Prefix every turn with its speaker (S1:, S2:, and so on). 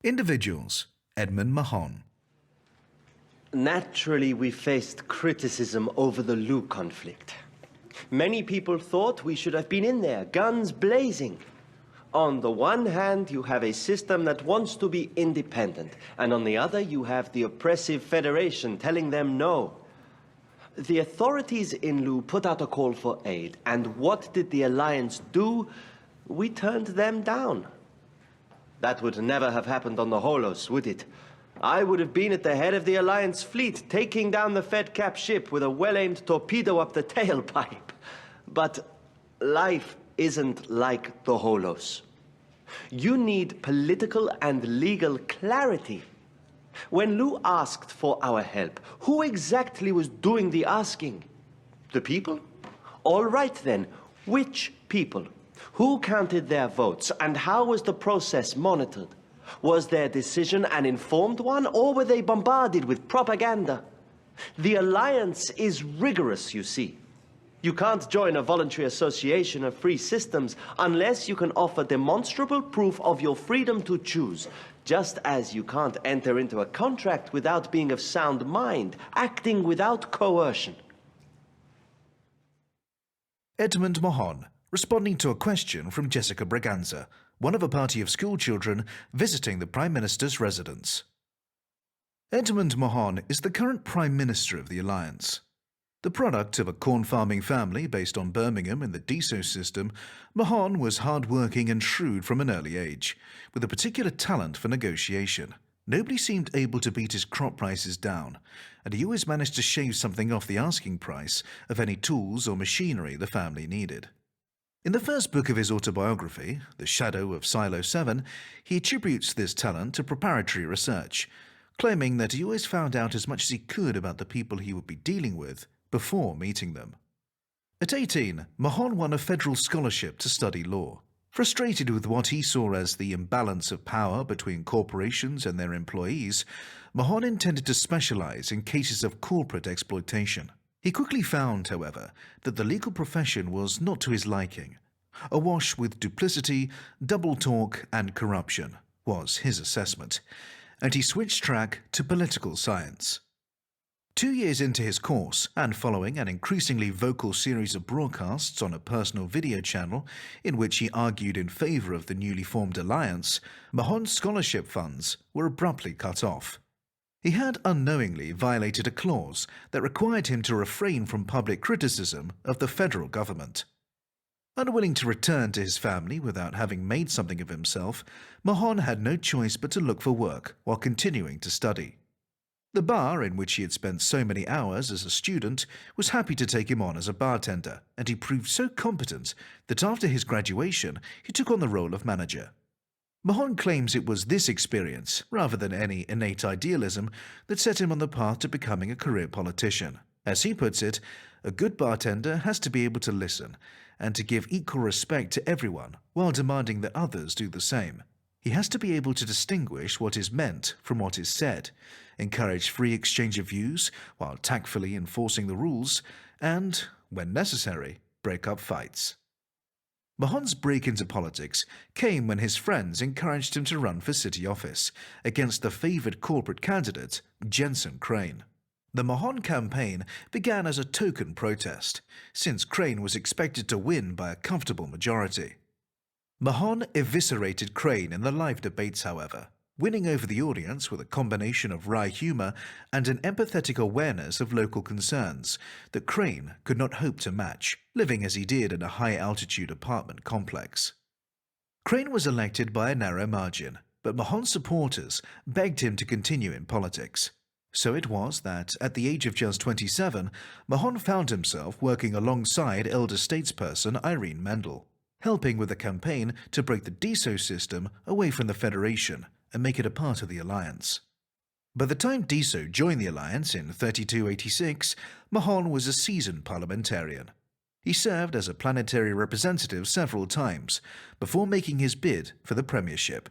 S1: Individuals: Edmund Mahon.
S2: Naturally, we faced criticism over the Lu conflict. Many people thought we should have been in there, guns blazing. On the one hand, you have a system that wants to be independent, and on the other, you have the oppressive Federation telling them no. The authorities in Lu put out a call for aid, and what did the Alliance do? We turned them down. That would never have happened on the Holos, would it? I would have been at the head of the Alliance fleet, taking down the Fed-Cap ship with a well-aimed torpedo up the tailpipe. But life isn't like the Holos. You need political and legal clarity. When Lu asked for our help, who exactly was doing the asking? The people? All right then, which people? Who counted their votes, and how was the process monitored? Was their decision an informed one, or were they bombarded with propaganda? The Alliance is rigorous, you see. You can't join a voluntary association of free systems unless you can offer demonstrable proof of your freedom to choose, just as you can't enter into a contract without being of sound mind, acting without coercion.
S1: Edmund Mahon, responding to a question from Jessica Braganza, one of a party of schoolchildren visiting the Prime Minister's residence. Edmund Mahon is the current Prime Minister of the Alliance. The product of a corn-farming family based on Birmingham in the DSO system, Mahon was hard-working and shrewd from an early age, with a particular talent for negotiation. Nobody seemed able to beat his crop prices down, and he always managed to shave something off the asking price of any tools or machinery the family needed. In the first book of his autobiography, The Shadow of Silo 7, he attributes this talent to preparatory research, claiming that he always found out as much as he could about the people he would be dealing with before meeting them. At 18, Mahon won a federal scholarship to study law. Frustrated with what he saw as the imbalance of power between corporations and their employees, Mahon intended to specialize in cases of corporate exploitation. He quickly found, however, that the legal profession was not to his liking. Awash with duplicity, double talk, and corruption was his assessment, and he switched track to political science. 2 years into his course, and following an increasingly vocal series of broadcasts on a personal video channel in which he argued in favor of the newly formed alliance, Mahon's scholarship funds were abruptly cut off. He had unknowingly violated a clause that required him to refrain from public criticism of the federal government. Unwilling to return to his family without having made something of himself, Mahon had no choice but to look for work while continuing to study. The bar in which he had spent so many hours as a student was happy to take him on as a bartender, and he proved so competent that after his graduation he took on the role of manager. Mahon claims it was this experience, rather than any innate idealism, that set him on the path to becoming a career politician. As he puts it, a good bartender has to be able to listen and to give equal respect to everyone while demanding that others do the same. He has to be able to distinguish what is meant from what is said, encourage free exchange of views while tactfully enforcing the rules, and, when necessary, break up fights. Mahon's break into politics came when his friends encouraged him to run for city office against the favoured corporate candidate, Jensen Crane. The Mahon campaign began as a token protest, since Crane was expected to win by a comfortable majority. Mahon eviscerated Crane in the live debates, however, winning over the audience with a combination of wry humour and an empathetic awareness of local concerns that Crane could not hope to match, living as he did in a high-altitude apartment complex. Crane was elected by a narrow margin, but Mahon's supporters begged him to continue in politics. So it was that, at the age of just 27, Mahon found himself working alongside elder statesperson Irene Mendel, helping with a campaign to break the DSO system away from the Federation and make it a part of the Alliance. By the time DSO joined the Alliance in 3286, Mahon was a seasoned parliamentarian. He served as a planetary representative several times before making his bid for the premiership.